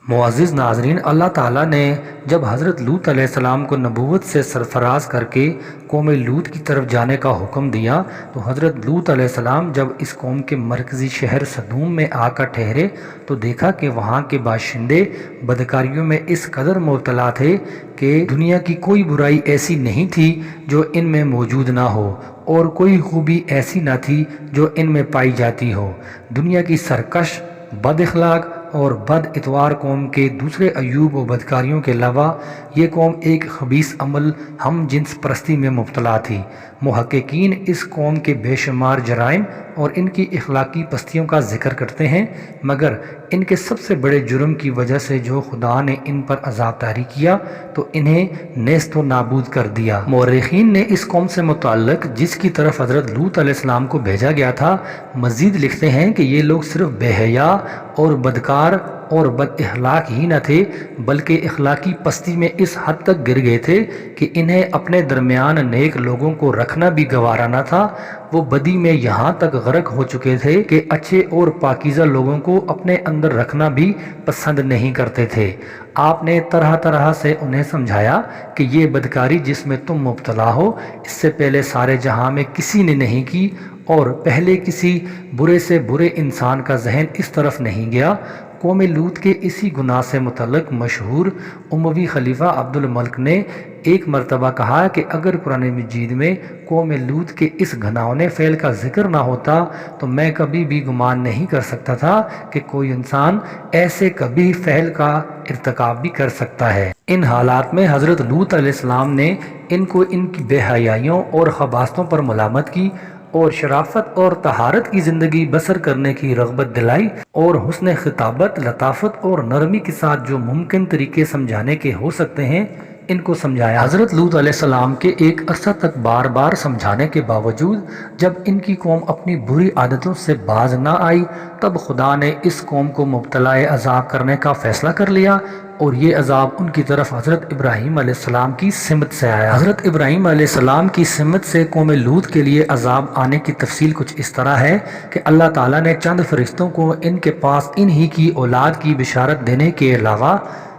معزز ناظرین، اللہ تعالیٰ نے جب حضرت لوط علیہ السلام کو نبوت سے سرفراز کر کے قوم لوط کی طرف جانے کا حکم دیا تو حضرت لوط علیہ السلام جب اس قوم کے مرکزی شہر صدوم میں آ کر ٹھہرے تو دیکھا کہ وہاں کے باشندے بدکاریوں میں اس قدر مبتلا تھے کہ دنیا کی کوئی برائی ایسی نہیں تھی جو ان میں موجود نہ ہو، اور کوئی خوبی ایسی نہ تھی جو ان میں پائی جاتی ہو۔ دنیا کی سرکش، بد اخلاق اور بد اتوار قوم کے دوسرے عیوب و بدکاریوں کے علاوہ یہ قوم ایک خبیث عمل ہم جنس پرستی میں مبتلا تھی۔ محققین اس قوم کے بے شمار جرائم اور ان کی اخلاقی پستیوں کا ذکر کرتے ہیں، مگر ان کے سب سے بڑے جرم کی وجہ سے جو خدا نے ان پر عذاب طاری کیا تو انہیں نیست و نابود کر دیا۔ مورخین نے اس قوم سے متعلق جس کی طرف حضرت لوط علیہ السلام کو بھیجا گیا تھا مزید لکھتے ہیں کہ یہ لوگ صرف بے حیا اور بدکار اور بد اخلاق ہی نہ تھے بلکہ اخلاقی پستی میں اس حد تک گر گئے تھے کہ انہیں اپنے درمیان نیک لوگوں کو رکھنا بھی گوارا نہ تھا۔ وہ بدی میں یہاں تک غرق ہو چکے تھے کہ اچھے اور پاکیزہ لوگوں کو اپنے اندر رکھنا بھی پسند نہیں کرتے تھے۔ آپ نے طرح طرح سے انہیں سمجھایا کہ یہ بدکاری جس میں تم مبتلا ہو اس سے پہلے سارے جہاں میں کسی نے نہیں کی، اور پہلے کسی برے سے برے انسان کا ذہن اس طرف نہیں گیا۔ قوم لوط کے اسی گناہ سے متعلق مشہور اموی خلیفہ عبد الملک نے ایک مرتبہ کہا کہ اگر قرآن مجید میں قوم لوط کے اس گھناؤنے فعل کا ذکر نہ ہوتا تو میں کبھی بھی گمان نہیں کر سکتا تھا کہ کوئی انسان ایسے کبھی فعل کا ارتکاب بھی کر سکتا ہے۔ ان حالات میں حضرت لوط علیہ السلام نے ان کو ان کی بے حیائیوں اور خباثتوں پر ملامت کی اور شرافت اور طہارت کی زندگی بسر کرنے کی رغبت دلائی، اور حسن خطابت، لطافت اور نرمی کے ساتھ جو ممکن طریقے سمجھانے کے ہو سکتے ہیں ان کو سمجھایا۔ حضرت لوط علیہ السلام کے ایک عرصہ تک بار بار سمجھانے کے باوجود جب ان کی قوم اپنی بری عادتوں سے باز نہ آئی تب خدا نے اس قوم کو مبتلا عذاب کرنے کا فیصلہ کر لیا، اور یہ عذاب ان کی طرف حضرت ابراہیم علیہ السلام کی سمت سے آیا۔ حضرت ابراہیم علیہ السلام کی سمت سے قوم لوط کے لیے عذاب آنے کی تفصیل کچھ اس طرح ہے کہ اللہ تعالیٰ نے چند فرشتوں کو ان کے پاس انہی کی اولاد کی بشارت دینے کے علاوہ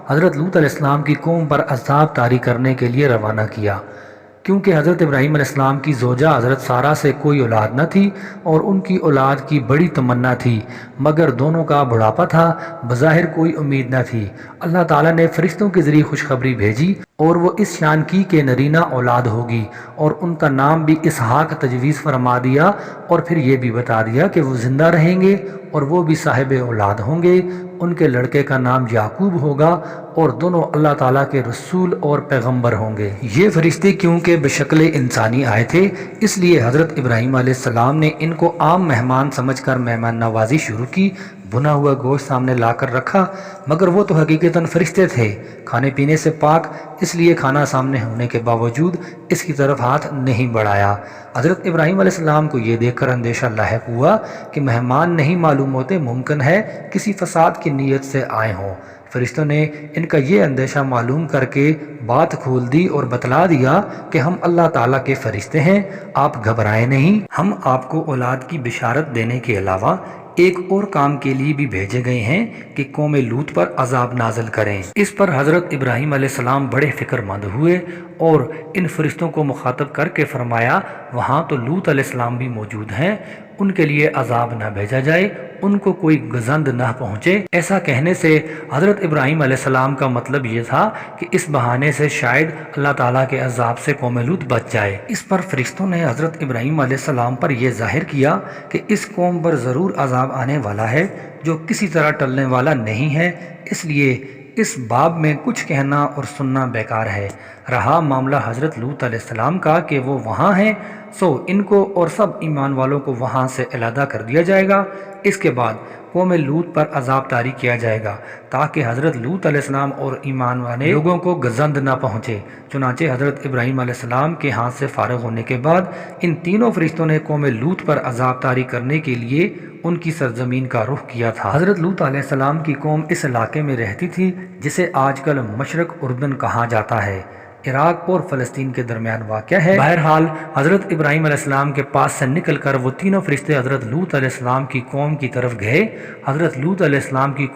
حضرت لوط علیہ السلام کی قوم پر عذاب طاری کرنے کے لیے روانہ کیا، کیونکہ حضرت ابراہیم علیہ السلام کی زوجہ حضرت سارہ سے کوئی اولاد نہ تھی اور ان کی اولاد کی بڑی تمنا تھی، مگر دونوں کا بڑھاپا تھا، بظاہر کوئی امید نہ تھی۔ اللہ تعالیٰ نے فرشتوں کے ذریعے خوشخبری بھیجی اور وہ اس شان کی کہ نرینہ اولاد ہوگی، اور ان کا نام بھی اسحاق تجویز فرما دیا، اور پھر یہ بھی بتا دیا کہ وہ زندہ رہیں گے اور وہ بھی صاحب اولاد ہوں گے۔ ان کے لڑکے کا نام یعقوب ہوگا، اور دونوں اللہ تعالیٰ کے رسول اور پیغمبر ہوں گے۔ یہ فرشتے کیونکہ بشکل انسانی آئے تھے اس لیے حضرت ابراہیم علیہ السلام نے ان کو عام مہمان سمجھ کر مہمان نوازی شروع کی، بھنا ہوا گوشت سامنے لا کر رکھا، مگر وہ تو حقیقتاً فرشتے تھے، کھانے پینے سے پاک، اس لیے کھانا سامنے ہونے کے باوجود اس کی طرف ہاتھ نہیں بڑھایا۔ حضرت ابراہیم علیہ السلام کو یہ دیکھ کر اندیشہ لاحق ہوا کہ مہمان نہیں معلوم ہوتے، ممکن ہے کسی فساد کی نیت سے آئے ہوں۔ فرشتوں نے ان کا یہ اندیشہ معلوم کر کے بات کھول دی اور بتلا دیا کہ ہم اللہ تعالیٰ کے فرشتے ہیں، آپ گھبرائیں نہیں، ہم آپ کو اولاد کی بشارت دینے کے علاوہ ایک اور کام کے لیے بھی بھیجے گئے ہیں کہ قوم لوط پر عذاب نازل کریں۔ اس پر حضرت ابراہیم علیہ السلام بڑے فکر مند ہوئے اور ان فرشتوں کو مخاطب کر کے فرمایا، وہاں تو لوط علیہ السلام بھی موجود ہیں، ان کے لیے عذاب نہ بھیجا جائے، ان کو کوئی گزند نہ پہنچے۔ ایسا کہنے سے حضرت ابراہیم علیہ السلام کا مطلب یہ تھا کہ اس بہانے سے شاید اللہ تعالیٰ کے عذاب سے قوم لوط بچ جائے۔ اس پر فرشتوں نے حضرت ابراہیم علیہ السلام پر یہ ظاہر کیا کہ اس قوم پر ضرور عذاب آنے والا ہے جو کسی طرح ٹلنے والا نہیں ہے، اس لیے اس باب میں کچھ کہنا اور سننا بیکار ہے۔ رہا معاملہ حضرت لوط علیہ السلام کا کہ وہ وہاں ہیں، سو ان کو اور سب ایمان والوں کو وہاں سے علیحدہ کر دیا جائے گا۔ اس کے بعد قوم لوط پر عذاب طاری کیا جائے گا تاکہ حضرت لوط علیہ السلام اور ایمان والے لوگوں کو گزند نہ پہنچے۔ چنانچہ حضرت ابراہیم علیہ السلام کے ہاتھ سے فارغ ہونے کے بعد ان تینوں فرشتوں نے قوم لوط پر عذاب طاری کرنے کے لیے ان کی سرزمین کا رخ کیا تھا۔ حضرت لوط علیہ السلام کی قوم اس علاقے میں رہتی تھی جسے آج کل مشرق اردن کہا جاتا ہے۔ عراق اور فلسطین کے درمیان واقع ہے۔ بہرحال حضرت ابراہیم علیہ السلام کے پاس سے نکل کر وہ تینوں فرشتے حضرت لوط علیہ السلام کی قوم کی طرف گئے۔ حضرت لوط علیہ السلام کی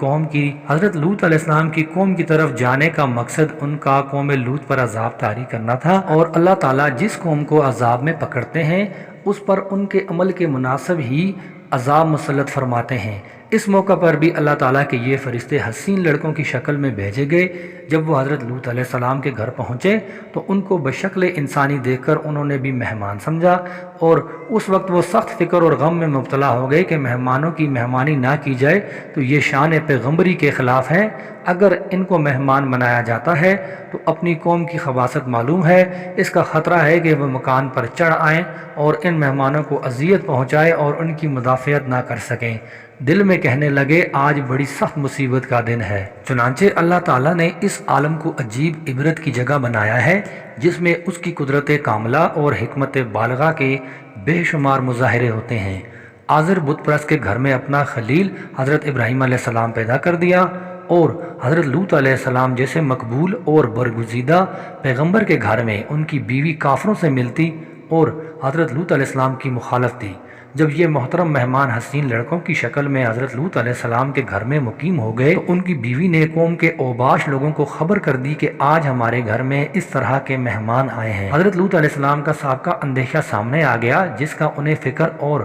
قوم کی طرف جانے کا مقصد ان کا قوم لوط پر عذاب طاری کرنا تھا، اور اللہ تعالیٰ جس قوم کو عذاب میں پکڑتے ہیں اس پر ان کے عمل کے مناسب ہی عذاب مسلط فرماتے ہیں۔ اس موقع پر بھی اللہ تعالیٰ کے یہ فرشتے حسین لڑکوں کی شکل میں بھیجے گئے۔ جب وہ حضرت لوط علیہ السلام کے گھر پہنچے تو ان کو بشکل انسانی دیکھ کر انہوں نے بھی مہمان سمجھا، اور اس وقت وہ سخت فکر اور غم میں مبتلا ہو گئے کہ مہمانوں کی مہمانی نہ کی جائے تو یہ شان پیغمبری کے خلاف ہے۔ اگر ان کو مہمان بنایا جاتا ہے تو اپنی قوم کی خباثت معلوم ہے، اس کا خطرہ ہے کہ وہ مکان پر چڑھ آئیں اور ان مہمانوں کو اذیت پہنچائے اور ان کی مدافعت نہ کر سکیں۔ دل میں کہنے لگے آج بڑی سخت مصیبت کا دن ہے۔ چنانچہ اللہ تعالیٰ نے اس عالم کو عجیب عبرت کی جگہ بنایا ہے، جس میں اس کی قدرت کاملہ اور حکمت بالغہ کے بے شمار مظاہرے ہوتے ہیں۔ آزر بت پرست کے گھر میں اپنا خلیل حضرت ابراہیم علیہ السلام پیدا کر دیا، اور حضرت لوط علیہ السلام جیسے مقبول اور برگزیدہ پیغمبر کے گھر میں ان کی بیوی کافروں سے ملتی اور حضرت لوط علیہ السلام کی مخالف تھی۔ جب یہ محترم مہمان حسین لڑکوں کی شکل میں حضرت لوط علیہ السلام کے گھر میں مقیم ہو گئے تو ان کی بیوی نے قوم کے اوباش لوگوں کو خبر کر دی کہ آج ہمارے گھر میں اس طرح کے مہمان آئے ہیں۔ حضرت لوط علیہ السلام کا سابقہ اندیشہ سامنے آ گیا، جس کا انہیں فکر اور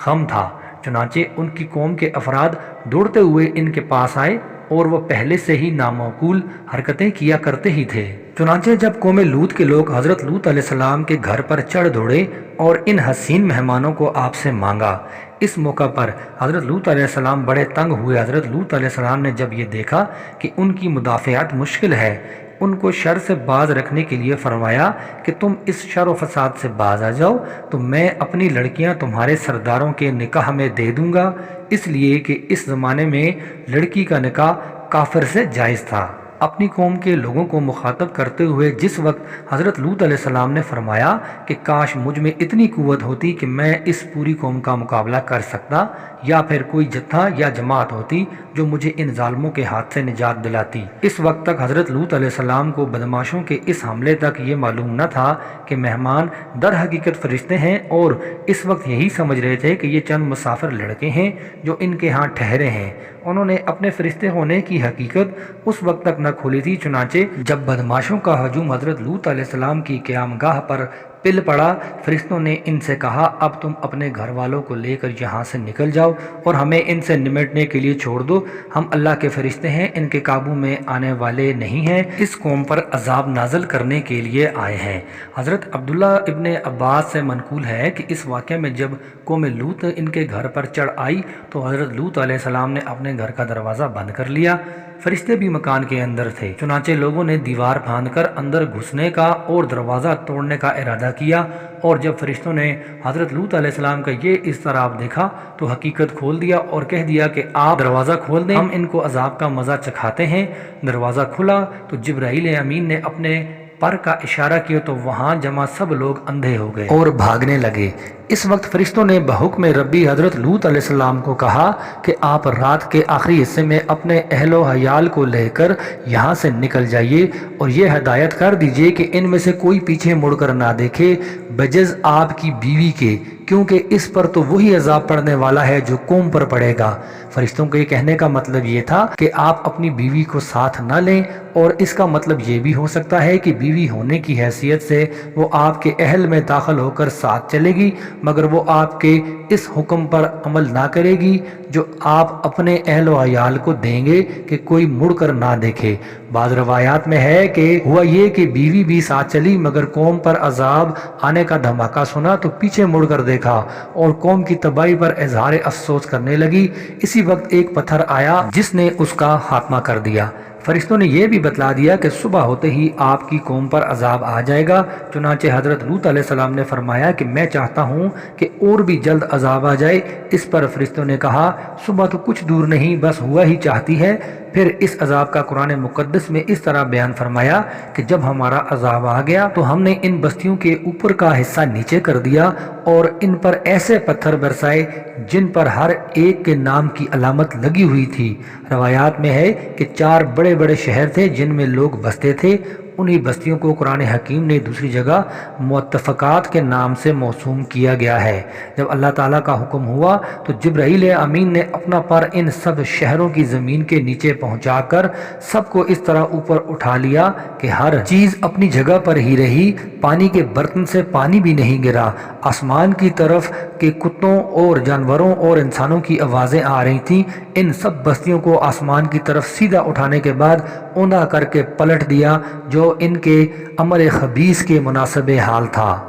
غم تھا۔ چنانچہ ان کی قوم کے افراد دوڑتے ہوئے ان کے پاس آئے، اور وہ پہلے سے ہی نامعقول حرکتیں کیا کرتے ہی تھے۔ چنانچہ جب قوم لوط کے لوگ حضرت لوط علیہ السلام کے گھر پر چڑھ دوڑے اور ان حسین مہمانوں کو آپ سے مانگا، اس موقع پر حضرت لوط علیہ السلام بڑے تنگ ہوئے۔ حضرت لوط علیہ السلام نے جب یہ دیکھا کہ ان کی مدافعت مشکل ہے، ان کو شر سے باز رکھنے کے لیے فرمایا کہ تم اس شر و فساد سے باز آ جاؤ تو میں اپنی لڑکیاں تمہارے سرداروں کے نکاح میں دے دوں گا، اس لیے کہ اس زمانے میں لڑکی کا نکاح کافر سے جائز تھا۔ اپنی قوم کے لوگوں کو مخاطب کرتے ہوئے جس وقت حضرت لوط علیہ السلام نے فرمایا کہ کاش مجھ میں اتنی قوت ہوتی کہ میں اس پوری قوم کا مقابلہ کر سکتا، یا پھر کوئی جتھا یا جماعت ہوتی جو مجھے ان ظالموں کے ہاتھ سے نجات دلاتی۔ اس وقت تک حضرت لوط علیہ السلام کو بدماشوں کے اس حملے تک یہ معلوم نہ تھا کہ مہمان در حقیقت فرشتے ہیں، اور اس وقت یہی سمجھ رہے تھے کہ یہ چند مسافر لڑکے ہیں جو ان کے ہاں ٹھہرے ہیں۔ انہوں نے اپنے فرشتے ہونے کی حقیقت اس وقت تک نہ کھولی تھی۔ چنانچہ جب بدماشوں کا ہجوم حضرت لوط علیہ السلام کی قیام گاہ پر پل پڑا، فرشتوں نے ان سے کہا اب تم اپنے گھر والوں کو لے کر یہاں سے نکل جاؤ اور ہمیں ان سے نمٹنے کے لیے چھوڑ دو، ہم اللہ کے فرشتے ہیں، ان کے قابو میں آنے والے نہیں ہیں، اس قوم پر عذاب نازل کرنے کے لیے آئے ہیں۔ حضرت عبداللہ ابن عباس سے منقول ہے کہ اس واقعے میں جب قوم لوط ان کے گھر پر چڑھ آئی تو حضرت لوط علیہ السلام نے اپنے گھر کا دروازہ بند کر لیا، فرشتے بھی مکان کے اندر تھے۔ چنانچہ لوگوں نے دیوار پھاند کر اندر گھسنے کا اور دروازہ توڑنے کا ارادہ کیا، اور جب فرشتوں نے حضرت لوط علیہ السلام کا یہ اضطراب دیکھا تو حقیقت کھول دیا اور کہہ دیا کہ آپ دروازہ کھول دیں، ہم ان کو عذاب کا مزہ چکھاتے ہیں۔ دروازہ کھلا تو جبرائیل امین نے اپنے پر کا اشارہ کیا تو وہاں جمع سب لوگ اندھے ہو گئے اور بھاگنے لگے۔ اس وقت فرشتوں نے بحکم ربی حضرت لوط علیہ السلام کو کہا کہ آپ رات کے آخری حصے میں اپنے اہل و عیال کو لے کر یہاں سے نکل جائیے، اور یہ ہدایت کر دیجئے کہ ان میں سے کوئی پیچھے مڑ کر نہ دیکھے بجز آپ کی بیوی کے، کیونکہ اس پر تو وہی عذاب پڑنے والا ہے جو قوم پر پڑے گا۔ فرشتوں کے کہنے کا مطلب یہ تھا کہ آپ اپنی بیوی کو ساتھ نہ لیں، اور اس کا مطلب یہ بھی ہو سکتا ہے کہ بیوی ہونے کی حیثیت سے وہ آپ کے اہل میں داخل ہو کر ساتھ چلے گی، مگر وہ آپ کے اس حکم پر عمل نہ کرے گی جو آپ اپنے اہل و عیال کو دیں گے کہ کوئی مڑ کر نہ دیکھے۔ بعض روایات میں ہے کہ ہوا یہ کہ بیوی بھی ساتھ چلی، مگر قوم پر عذاب آنے کا دھماکہ سنا تو پیچھے مڑ کر دیکھا اور قوم کی تباہی پر اظہار افسوس کرنے لگی۔ اسی وقت ایک پتھر آیا جس نے اس کا خاتمہ کر دیا۔ فرشتوں نے یہ بھی بتلا دیا کہ صبح ہوتے ہی آپ کی قوم پر عذاب آ جائے گا۔ چنانچہ حضرت لوط علیہ السلام نے فرمایا کہ میں چاہتا ہوں کہ اور بھی جلد عذاب آ جائے۔ اس پر فرشتوں نے کہا صبح تو کچھ دور نہیں، بس ہوا ہی چاہتی ہے۔ پھر اس عذاب کا قرآن مقدس میں اس طرح بیان فرمایا کہ جب ہمارا عذاب آ گیا تو ہم نے ان بستیوں کے اوپر کا حصہ نیچے کر دیا اور ان پر ایسے پتھر برسائے جن پر ہر ایک کے نام کی علامت لگی ہوئی تھی۔ روایات میں ہے کہ 4 بڑے بڑے شہر تھے جن میں لوگ بستے تھے، انہی بستیوں کو قرآن حکیم نے دوسری جگہ متفقات کے نام سے موسوم کیا گیا ہے۔ جب اللہ تعالیٰ کا حکم ہوا تو جبرائیل امین نے اپنا پر ان سب شہروں کی زمین کے نیچے پہنچا کر سب کو اس طرح اوپر اٹھا لیا کہ ہر چیز اپنی جگہ پر ہی رہی، پانی کے برتن سے پانی بھی نہیں گرا، آسمان کی طرف کے کتوں اور جانوروں اور انسانوں کی آوازیں آ رہی تھیں۔ ان سب بستیوں کو آسمان کی طرف سیدھا اٹھانے کے بعد اوندا کر کے پلٹ دیا جو ان کے عمل خبیث کے مناسب حال تھا۔